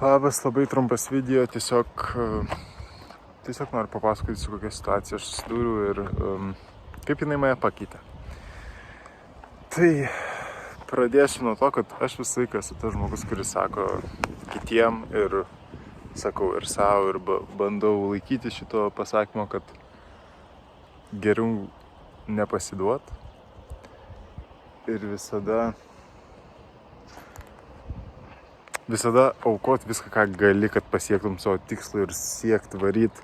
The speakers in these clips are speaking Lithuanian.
Labas, labai trumpas video, tiesiog noriu papasakoti, su kokia situacija aš susidūriau ir kaip jinai mane pakeitė. Tai pradėsiu nuo to, kad aš visą laiką esu tas žmogus, kuris sako kitiem ir sakau ir savo ir bandau laikyti šito pasakymo, kad geriau nepasiduot ir visada aukot viską, ką gali, kad pasiektum savo tikslą ir siekt varyt.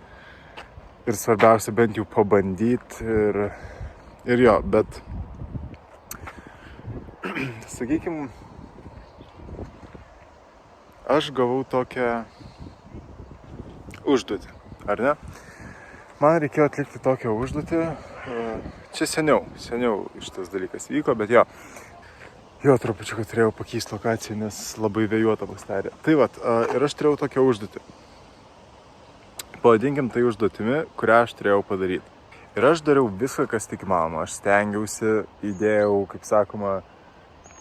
Ir svarbiausia bent jau pabandyt ir jo, bet sakykim, aš gavau tokią užduotį, ar ne? Man reikėjo atlikti tokią užduotį, čia seniau šitas dalykas vyko, bet jo, trupučiu, kad turėjau pakeisti lokaciją, nes labai vėjuota pasidarė. Tai vat, ir aš turėjau tokią užduotį. Pavadinkim tai užduotimi, kurią aš turėjau padaryti. Ir aš dariau viską, kas tik įmanoma. Aš stengiausi, įdėjau, kaip sakoma,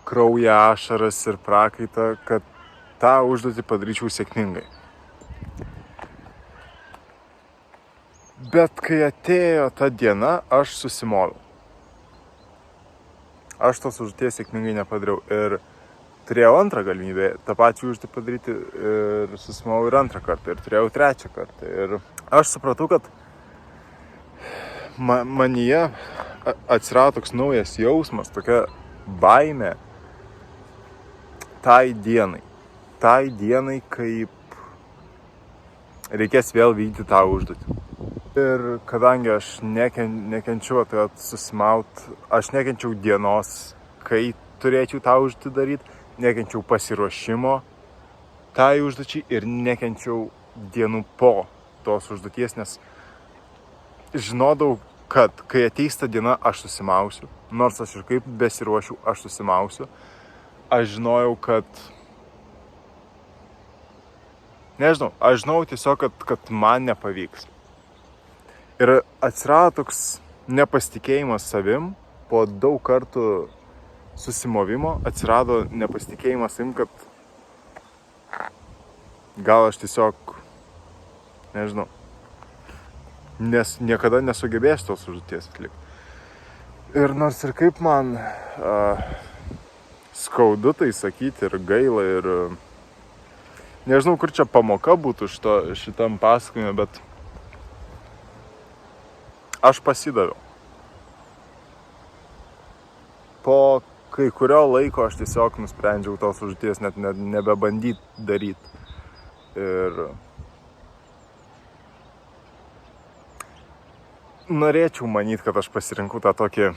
kraują, ašaras ir prakaitą, kad tą užduotį padaryčiau sėkmingai. Bet kai atėjo ta diena, aš susimoviau. Aš tos užduoties sėkmingai nepadariau ir turėjau antrą galimybę tą pačią užduotį padaryti ir susimovau ir antrą kartą ir turėjau trečią kartą. Ir aš supratau, kad manyje atsirado toks naujas jausmas, tokia baimė tai dienai, kaip reikės vėl vykdyti tą užduotį. Ir kadangi aš nekenčiau susimaut, aš nekenčiau dienos, kai turėčiau tą užduotį daryti, nekenčiau pasiruošimo tai užduočiai ir nekenčiau dienų po tos užduoties, nes žinodavau, kad kai ateis ta diena, aš susimausiu, nors aš ir kaip besiruošiu, aš susimausiu. Aš žinojau, aš žinojau tiesiog, kad man nepavyks. Ir atsirado toks nepasitikėjimas savim, po daug kartų susimovimo atsirado nepasitikėjimas savim, kad gal aš tiesiog, nes niekada nesugebėsiu tos užduoties atlikti. Ir nors ir kaip man skaudu tai sakyti ir gaila ir nežinau, kur čia pamoka būtų šitam pasakojime, bet aš pasidaviau. Po kai kurio laiko aš tiesiog nusprendžiau tos užduoties net nebebandyti daryti. Ir norėčiau manyti, kad aš pasirinkau tą tokį...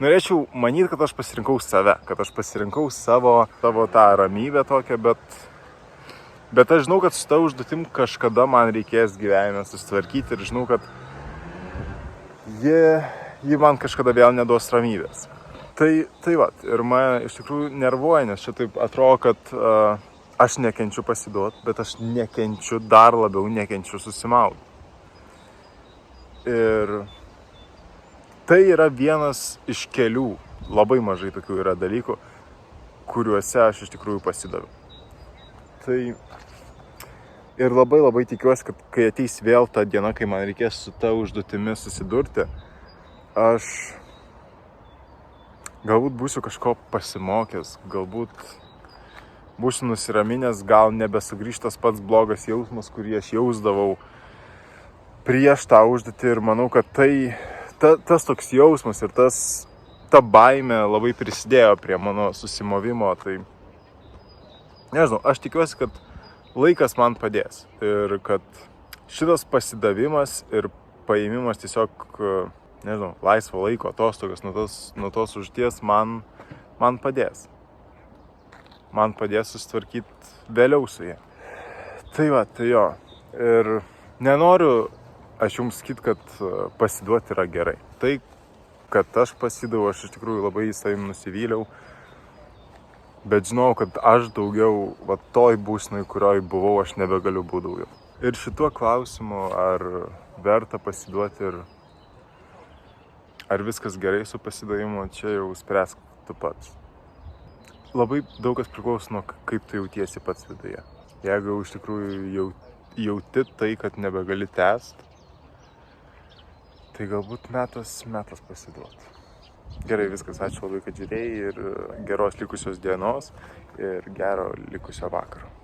Norėčiau manyti, kad aš pasirinkau save, kad aš pasirinkau savo tą ramybę tokią, bet aš žinau, kad su ta užduotim kažkada man reikės gyvenime susitvarkyti ir žinau, kad ji man kažkada vėl neduos ramybės. Tai vat, ir mane iš tikrųjų nervuoja, nes čia taip atrodo, kad aš nekenčiu pasiduot, bet aš dar labiau nekenčiu susimauti. Ir tai yra vienas iš kelių, labai mažai tokių yra dalykų, kuriuose aš iš tikrųjų pasidaviau. Tai ir labai tikiuosi, kad kai ateis vėl ta diena, kai man reikės su ta užduotimi susidurti, aš galbūt būsiu kažko pasimokęs, galbūt būsiu nusiraminęs, gal nebesugrįš tas pats blogas jausmas, kurį aš jausdavau prieš tą užduotį ir manau, kad tas toks jausmas ir ta baimė labai prisidėjo prie mano susimovimo, tai nežinau, aš tikiuosi, kad laikas man padės ir kad šitas pasidavimas ir paėmimas tiesiog, laisvo laiko, atostogas nuo tos užduoties man padės. Man padės susitvarkyti vėliau su jie. Tai va, tai jo. Ir nenoriu aš jums sakyti, kad pasiduoti yra gerai. Tai, kad aš pasidaviau, aš iš tikrųjų labai savim nusivyliau. Bet žinau, kad aš daugiau toj būsenoj, kurioj buvau, aš nebegaliu būti daugiau. Ir šituo klausimu, ar verta pasiduoti ir ar viskas gerai su pasidavimu, čia jau spręsk tu pats. labai daug kas priklauso nuo kaip tu jautiesi pats viduje. Jeigu iš tikrųjų jauti tai, kad nebegali tęst, tai galbūt metas pasiduoti. Gerai, viskas, ačiū labai, kad žiūrėjai ir geros likusios dienos ir gero likusio vakaro.